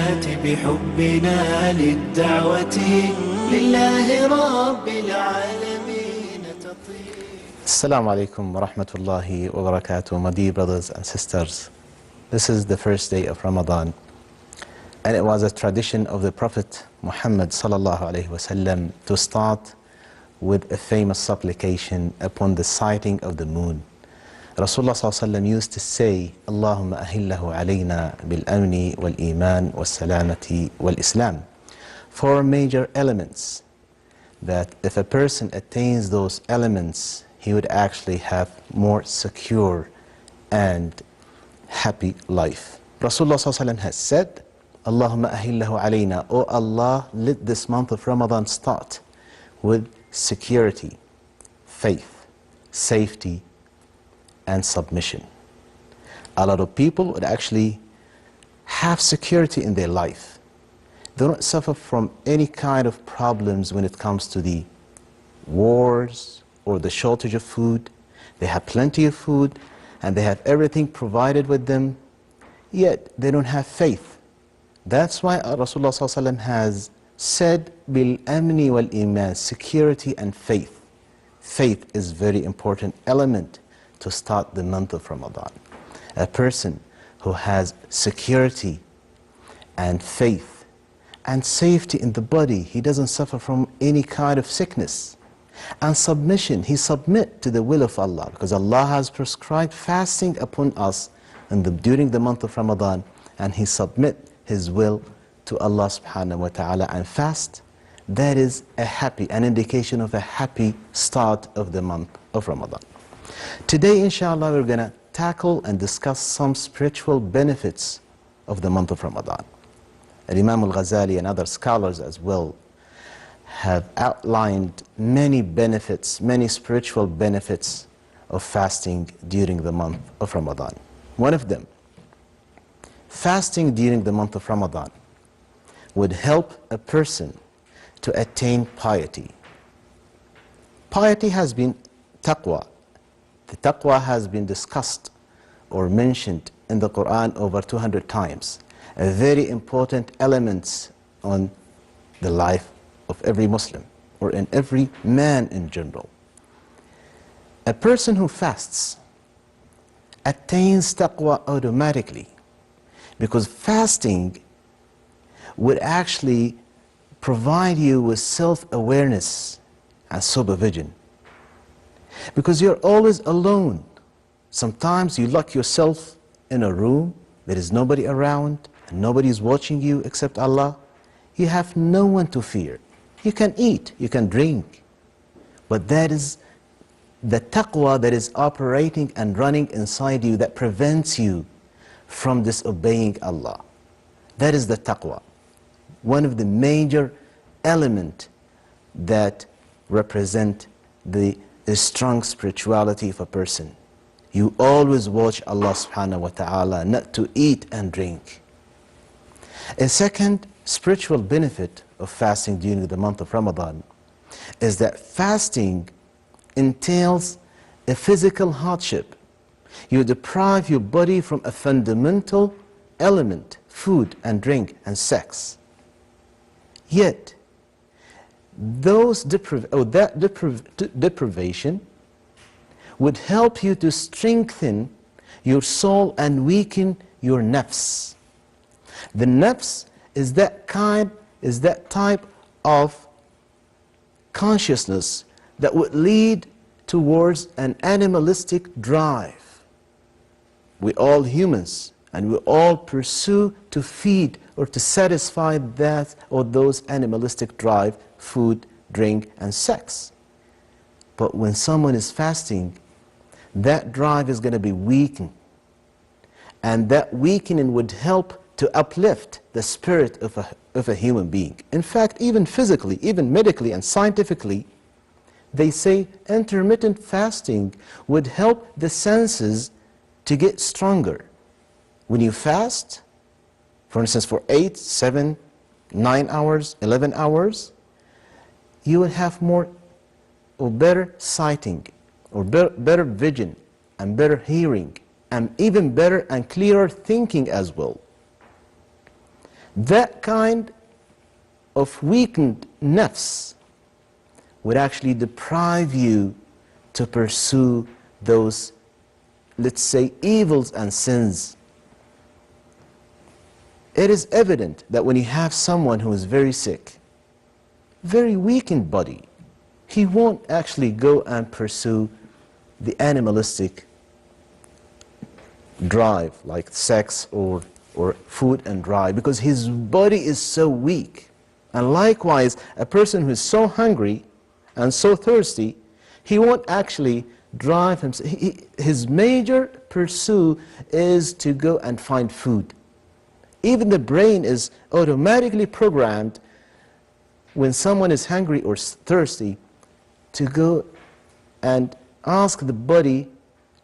الجاليات بحبنا للدعوة لله رب العالمين تطير. Assalamu alaikum wa rahmatullahi wa barakatuh, my dear brothers and sisters. This is the first day of Ramadan, and it was a tradition of the Prophet Muhammad sallallahu alayhi wa sallam to start with a famous supplication upon the sighting of the moon. Rasulullah sallallahu alayhi wa sallam used to say, Allahumma ahillahu alayna bil-amni wal-iman wal-salamati wal-islam. Four major elements that if a person attains those elements, he would actually have more secure and happy life. Rasulullah ﷺ has said, Allahumma ahillahu alayna, O Allah, let this month of Ramadan start with security, faith, safety, and submission. A lot of people would actually have security in their life. They don't suffer from any kind of problems when it comes to the wars or the shortage of food. They have plenty of food and they have everything provided with them, yet they don't have faith. That's why Rasulullah ﷺ has said, bil amni wal iman, security and faith. Faith is a very important element to start the month of Ramadan. A person who has security and faith and safety in the body, he doesn't suffer from any kind of sickness. And submission, he submit to the will of Allah, because Allah has prescribed fasting upon us during the month of Ramadan, and he submit his will to Allah subhanahu wa ta'ala and fast. That is an indication of a happy start of the month of Ramadan. Today, inshallah, we're going to tackle and discuss some spiritual benefits of the month of Ramadan. Imam al-Ghazali and other scholars as well have outlined many benefits, many spiritual benefits of fasting during the month of Ramadan. One of them, fasting during the month of Ramadan would help a person to attain piety. Piety has been taqwa. The taqwa has been discussed or mentioned in the Quran over 200 times. A very important element on the life of every Muslim, or in every man in general. A person who fasts attains taqwa automatically, because fasting would actually provide you with self-awareness and supervision. Because you're always alone. Sometimes you lock yourself in a room, there is nobody around, and nobody is watching you except Allah. You have no one to fear. You can eat, you can drink, but that is the taqwa that is operating and running inside you that prevents you from disobeying Allah. That is the taqwa. One of the major elements that represent the strong spirituality of a person. You always watch Allah subhanahu wa ta'ala not to eat and drink. A second spiritual benefit of fasting during the month of Ramadan is that fasting entails a physical hardship. You deprive your body from a fundamental element, food and drink and sex. Yet, that deprivation would help you to strengthen your soul and weaken your nafs. The nafs is that type of consciousness that would lead towards an animalistic drive. We all humans, and we all pursue to feed or to satisfy that or those animalistic drive, food, drink, and sex. But when someone is fasting, that drive is going to be weakened, and that weakening would help to uplift the spirit of a human being. In fact, even physically, even medically and scientifically, they say intermittent fasting would help the senses to get stronger. When you fast, for instance, for 8, 7, 9 hours, 11 hours, you will have more or better sighting, or better vision, and better hearing, and even better and clearer thinking as well. That kind of weakened nafs would actually deprive you to pursue those, let's say, evils and sins. It is evident that when you have someone who is very sick, very weakened body, he won't actually go and pursue the animalistic drive like sex or food and drive, because his body is so weak. And likewise, a person who is so hungry and so thirsty, he won't actually drive himself. His major pursuit is to go and find food. Even the brain is automatically programmed when someone is hungry or thirsty to go and ask the body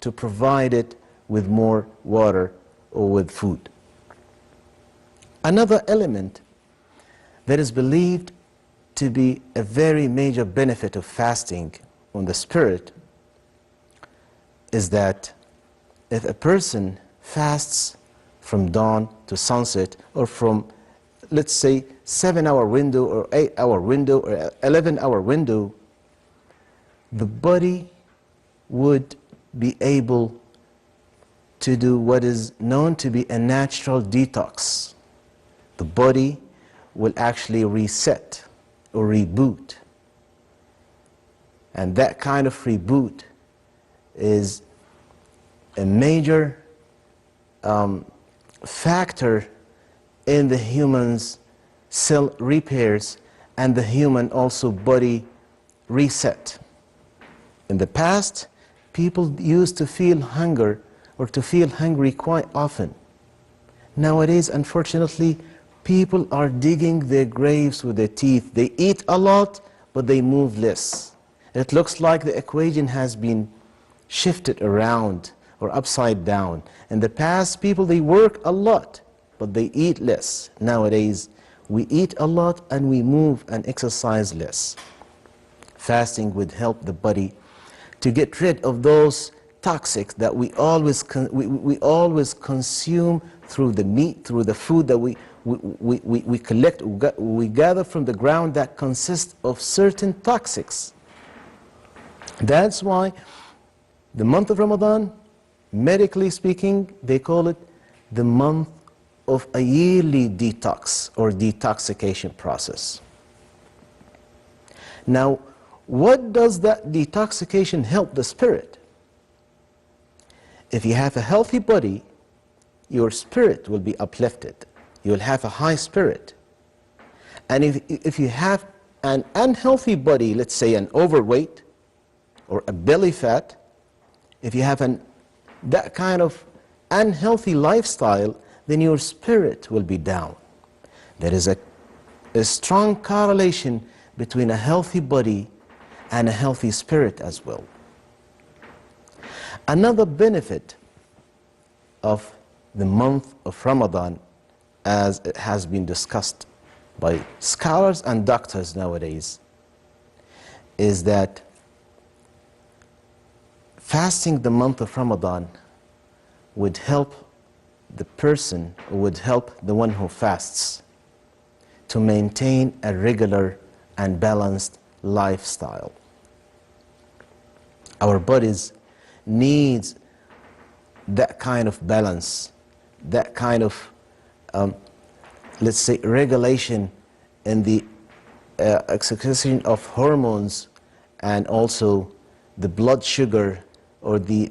to provide it with more water or with food. Another element that is believed to be a very major benefit of fasting on the spirit is that if a person fasts from dawn to sunset, or from, let's say, 7-hour window or 8-hour window or 11-hour window, the body would be able to do what is known to be a natural detox. The body will actually reset or reboot. And that kind of reboot is a major factor in the human's cell repairs and the human also body reset. In the past, people used to feel hunger or to feel hungry quite often. Nowadays, unfortunately, people are digging their graves with their teeth. They eat a lot, but they move less. It looks like the equation has been shifted around or upside down. In the past, people, they work a lot, but they eat less. Nowadays, we eat a lot and we move and exercise less. Fasting would help the body to get rid of those toxics that we always consume through the meat, through the food that we collect, we gather from the ground that consists of certain toxics. That's why the month of Ramadan, medically speaking, they call it the month of a yearly detox or detoxification process. Now, what does that detoxification help the spirit? If you have a healthy body, your spirit will be uplifted. You will have a high spirit. And if you have an unhealthy body, let's say an overweight or a belly fat, if you have that kind of unhealthy lifestyle, then your spirit will be down. There is a strong correlation between a healthy body and a healthy spirit as well. Another benefit of the month of Ramadan, as it has been discussed by scholars and doctors nowadays, is that fasting the month of Ramadan would help the person, would help the one who fasts to maintain a regular and balanced lifestyle. Our bodies needs that kind of balance, that kind of, let's say, regulation in the excretion of hormones, and also the blood sugar or the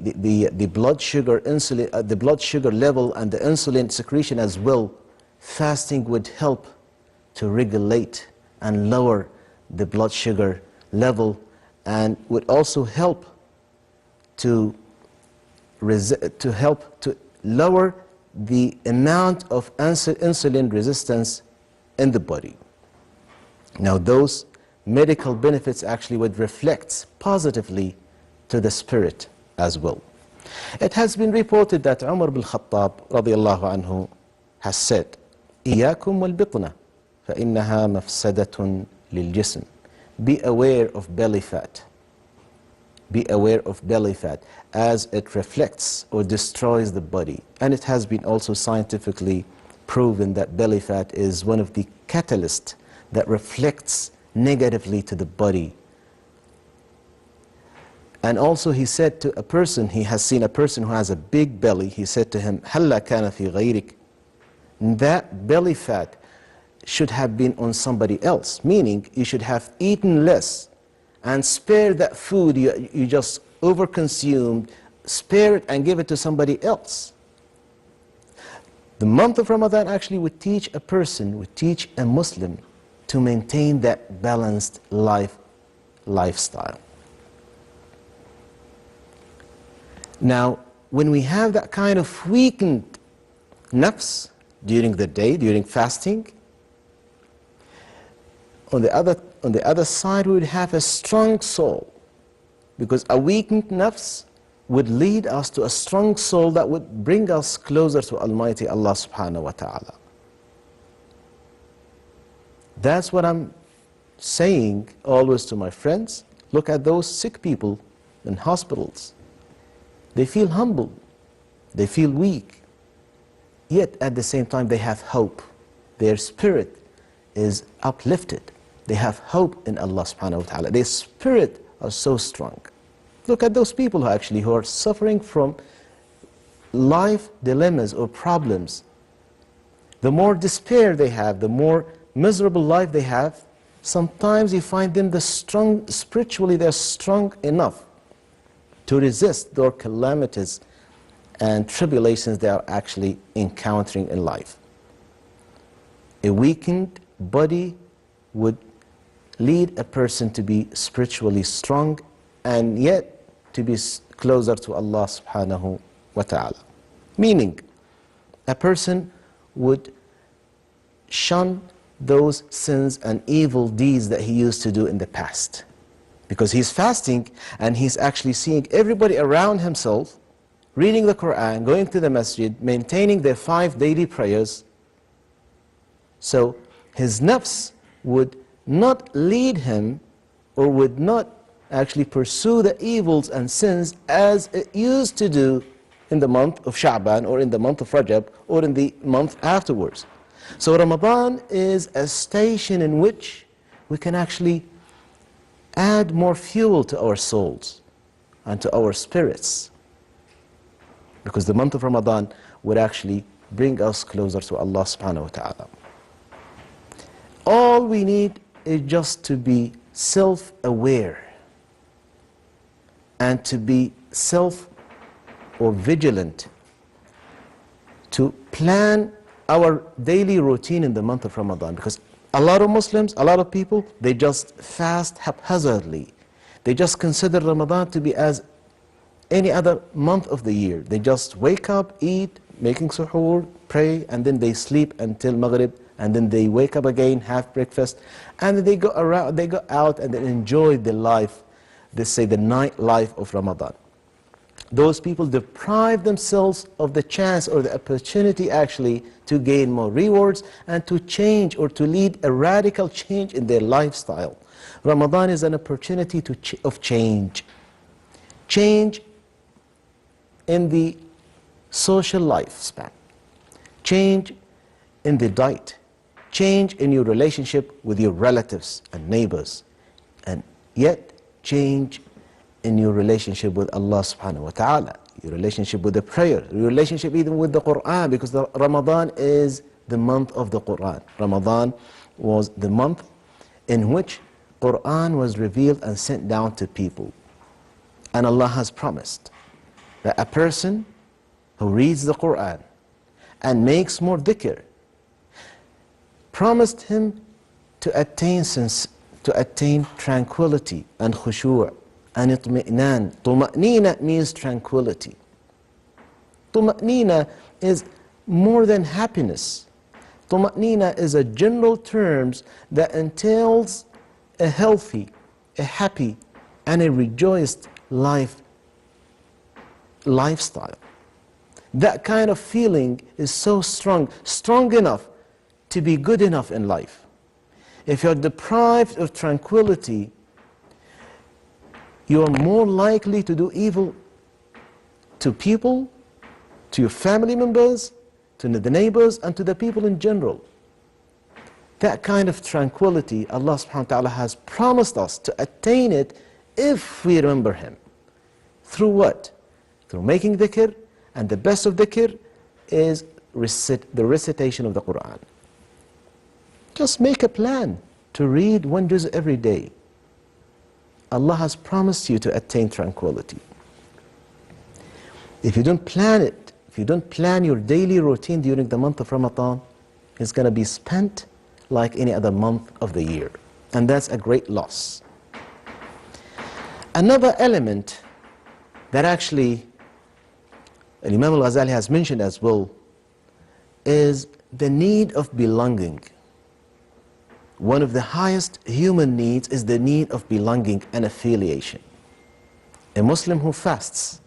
blood sugar insulin, the blood sugar level and the insulin secretion as well. Fasting would help to regulate and lower the blood sugar level, and would also help to lower the amount of insulin resistance in the body. Now, those medical benefits actually would reflect positively to the spirit as well. It has been reported that Umar bin Khattab radiyallahu anhu has said, إِيَّاكُمْ وَالْبِطْنَةِ فَإِنَّهَا مَفْسَدَةٌ لِلْجِسْمِ. Be aware of belly fat. Be aware of belly fat, as it reflects or destroys the body. And it has been also scientifically proven that belly fat is one of the catalysts that reflects negatively to the body. And also he said to a person, he has seen a person who has a big belly, he said to him, هَلَّا كَانَ فِي غَيْرِكَ. That belly fat should have been on somebody else, meaning you should have eaten less and spare that food you just overconsumed, spare it and give it to somebody else. The month of Ramadan actually would teach a person, would teach a Muslim to maintain that balanced lifestyle. Now, when we have that kind of weakened nafs during the day, during fasting, on the other side we would have a strong soul, because a weakened nafs would lead us to a strong soul that would bring us closer to Almighty Allah subhanahu wa ta'ala. That's what I'm saying always to my friends. Look at those sick people in hospitals. They feel humble, they feel weak, yet at the same time they have hope. Their spirit is uplifted. They have hope in Allah subhanahu wa ta'ala. Their spirit are so strong. Look at those people who are suffering from life dilemmas or problems. The more despair they have, the more miserable life they have, sometimes you find them spiritually they're strong enough to resist their calamities and tribulations they are actually encountering in life. A weakened body would lead a person to be spiritually strong and yet to be closer to Allah subhanahu wa ta'ala. Meaning, a person would shun those sins and evil deeds that he used to do in the past. Because he's fasting and he's actually seeing everybody around himself reading the Quran, going to the masjid, maintaining their 5 daily prayers. So his nafs would not lead him or would not actually pursue the evils and sins as it used to do in the month of Sha'ban or in the month of Rajab or in the month afterwards. So Ramadan is a station in which we can actually add more fuel to our souls and to our spirits, because the month of Ramadan would actually bring us closer to Allah subhanahu wa ta'ala. All we need is just to be self-aware and to be vigilant, to plan our daily routine in the month of Ramadan. Because a lot of Muslims, a lot of people, they just fast haphazardly. They just consider Ramadan to be as any other month of the year. They just wake up, eat, making suhoor, pray, and then they sleep until Maghrib, and then they wake up again, have breakfast, and then they go out and then enjoy the life, they say the night life of Ramadan. Those people deprive themselves of the chance or the opportunity actually to gain more rewards and to change or to lead a radical change in their lifestyle. Ramadan is an opportunity of change. Change in the social lifespan. Change in the diet. Change in your relationship with your relatives and neighbors. And yet, change in your relationship with Allah subhanahu wa ta'ala, your relationship with the prayer, your relationship even with the Quran, because Ramadan is the month of the Quran. Ramadan was the month in which Quran was revealed and sent down to people. And Allah has promised that a person who reads the Quran and makes more dhikr, promised him to attain tranquility and khushu' and itmi'nan. Tuma'nina means tranquility. Tuma'nina is more than happiness. Tuma'nina is a general term that entails a healthy, a happy, and a rejoiced lifestyle. That kind of feeling is so strong enough to be good enough in life. If you're deprived of tranquility, you are more likely to do evil to people, to your family members, to the neighbors, and to the people in general. That kind of tranquility, Allah subhanahu wa ta'ala has promised us to attain it if we remember Him. Through what? Through making dhikr, and the best of dhikr is the recitation of the Quran. Just make a plan to read one juz every day. Allah has promised you to attain tranquility. If you don't plan it, if you don't plan your daily routine during the month of Ramadan, it's going to be spent like any other month of the year. And that's a great loss. Another element that actually Imam al-Ghazali has mentioned as well is the need of belonging. One of the highest human needs is the need of belonging and affiliation. A Muslim who fasts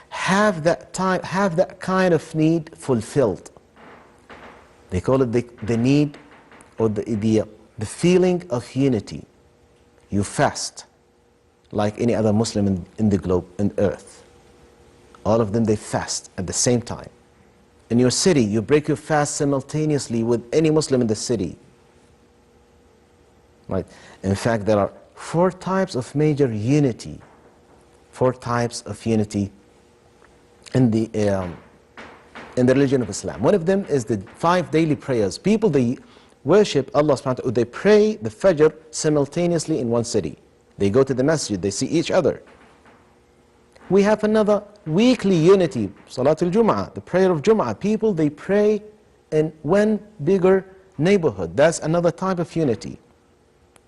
have that kind of need fulfilled. They call it the need or the feeling of unity. You fast like any other Muslim in the globe, in earth. All of them, they fast at the same time. In your city, you break your fast simultaneously with any Muslim in the city. Right? In fact, there are 4 types of major unity. 4 types of unity in the religion of Islam. One of them is the 5 daily prayers. People, they worship Allah subhanahu wa ta'ala, they pray the Fajr simultaneously in one city. They go to the masjid, they see each other. We have another weekly unity, Salatul Jum'ah, the prayer of Jum'ah. People, they pray in one bigger neighborhood. That's another type of unity.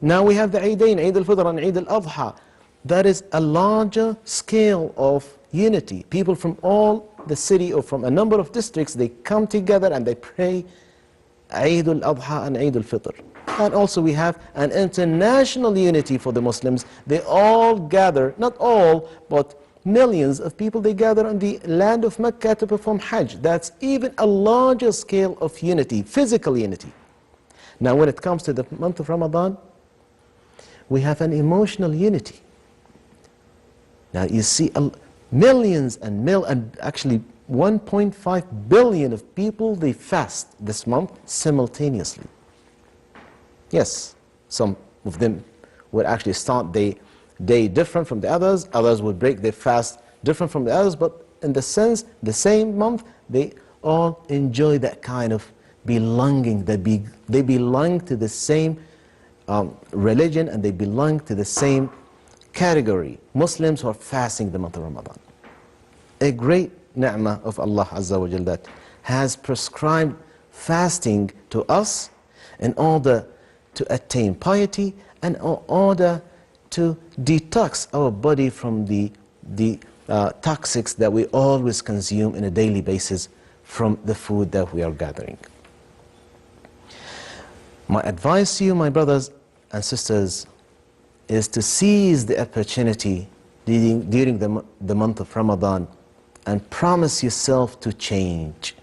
Now we have the Eidain, Eid al-Fitr and Eid al-Adha. That is a larger scale of unity. People from all the city or from a number of districts, they come together and they pray Eid al-Adha and Eid al-Fitr. And also we have an international unity for the Muslims. They all gather, not all, but millions of people, they gather on the land of Mecca to perform Hajj. That's even a larger scale of unity, physical unity. Now when it comes to the month of Ramadan, we have an emotional unity. Now you see millions and actually 1.5 billion of people, they fast this month simultaneously. Yes, some of them will actually start day different from the others. Others will break their fast different from the others, but in the sense, the same month, they all enjoy that kind of belonging. They belong to the same religion, and they belong to the same category. Muslims who are fasting the month of Ramadan. A great ni'mah of Allah Azza wa Jal that has prescribed fasting to us in order to attain piety and in order to detox our body from the toxics that we always consume on a daily basis from the food that we are gathering. My advice to you, my brothers and sisters, is to seize the opportunity during the month of Ramadan and promise yourself to change.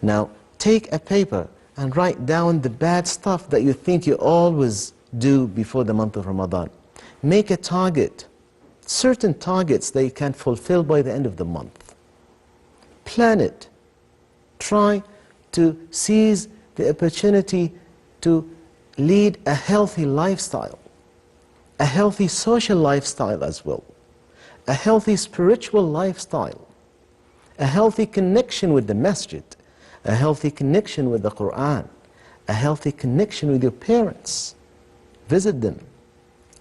Now, take a paper and write down the bad stuff that you think you always do before the month of Ramadan. Make a target, certain targets that you can fulfill by the end of the month. Plan it. Try to seize the opportunity to lead a healthy lifestyle, a healthy social lifestyle as well, a healthy spiritual lifestyle, a healthy connection with the masjid, a healthy connection with the Quran, a healthy connection with your parents, visit them,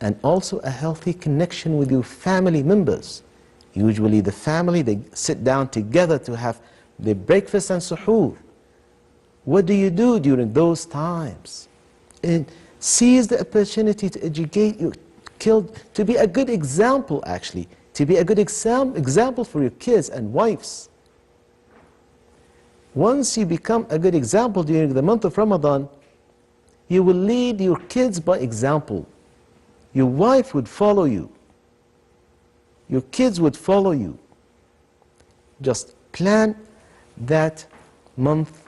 and also a healthy connection with your family members. Usually the family, they sit down together to have the breakfast and suhoor. What do you do during those times? And seize the opportunity to educate your kids, to be a good example actually, to be a good example for your kids and wives. Once you become a good example during the month of Ramadan, you will lead your kids by example. Your wife would follow you. Your kids would follow you. Just plan that month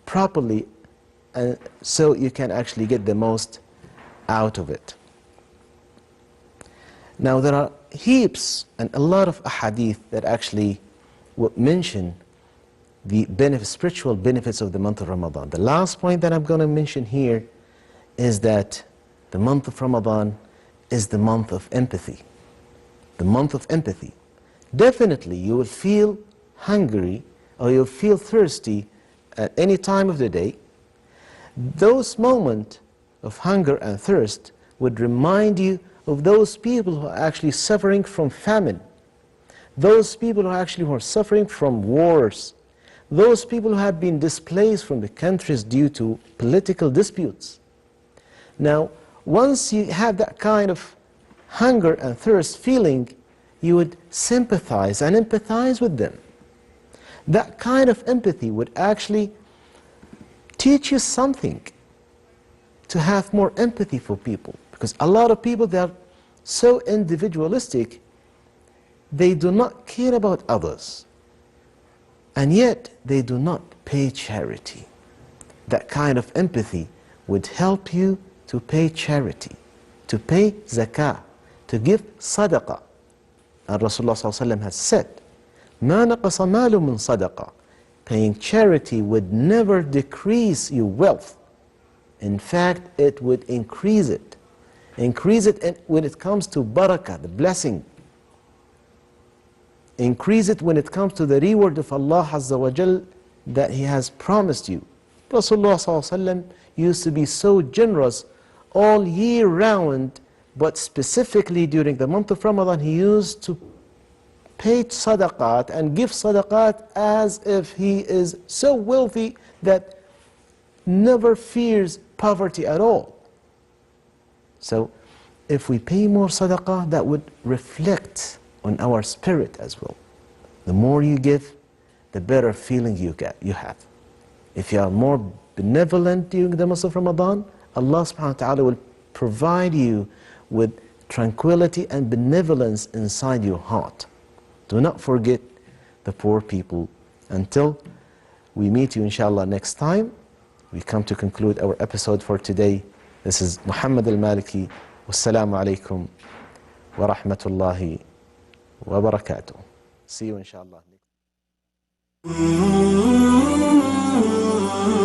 properly so you can actually get the most out of it. Now there are heaps and a lot of ahadith that actually mention the spiritual benefits of the month of Ramadan. The last point that I'm going to mention here is that the month of Ramadan is the month of empathy. The month of empathy. Definitely you will feel hungry or you'll feel thirsty at any time of the day. Those moments of hunger and thirst would remind you of those people who are actually suffering from famine, those people who are suffering from wars, those people who have been displaced from the countries due to political disputes. Now, once you have that kind of hunger and thirst feeling, you would sympathize and empathize with them. That kind of empathy would actually teach you something to have more empathy for people. Because a lot of people, they are so individualistic, they do not care about others. And yet, they do not pay charity. That kind of empathy would help you to pay charity, to pay zakah, to give sadaqah. And Rasulullah ﷺ has said, مَا نَقَصَ مَالٌ مِّن صَدَقَةٍ. Paying charity would never decrease your wealth. In fact, it would increase it. Increase it when it comes to barakah, the blessing. Increase it when it comes to the reward of Allah Azza wa Jal that He has promised you. Rasulullah ﷺ used to be so generous all year round, but specifically during the month of Ramadan, He used to pay sadaqat and give sadaqat as if He is so wealthy that never fears poverty at all. So if we pay more sadaqah, that would reflect on our spirit as well. The more you give, the better feeling you have. If you are more benevolent during the month of Ramadan, Allah subhanahu wa ta'ala will provide you with tranquility and benevolence inside your heart. Do not forget the poor people. Until we meet you inshallah next time, we come to conclude our episode for today. This is Muhammad al-Maliki. Wassalamu alaikum wa rahmatullahi wa barakatuh. See you inshallah.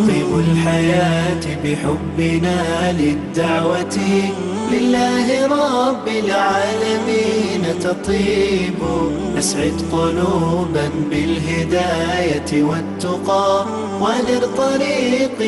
طيب الحياة بحبنا للدعوة لله رب العالمين تطيب نسعد قلوبا بالهداية والتقى ونرطريق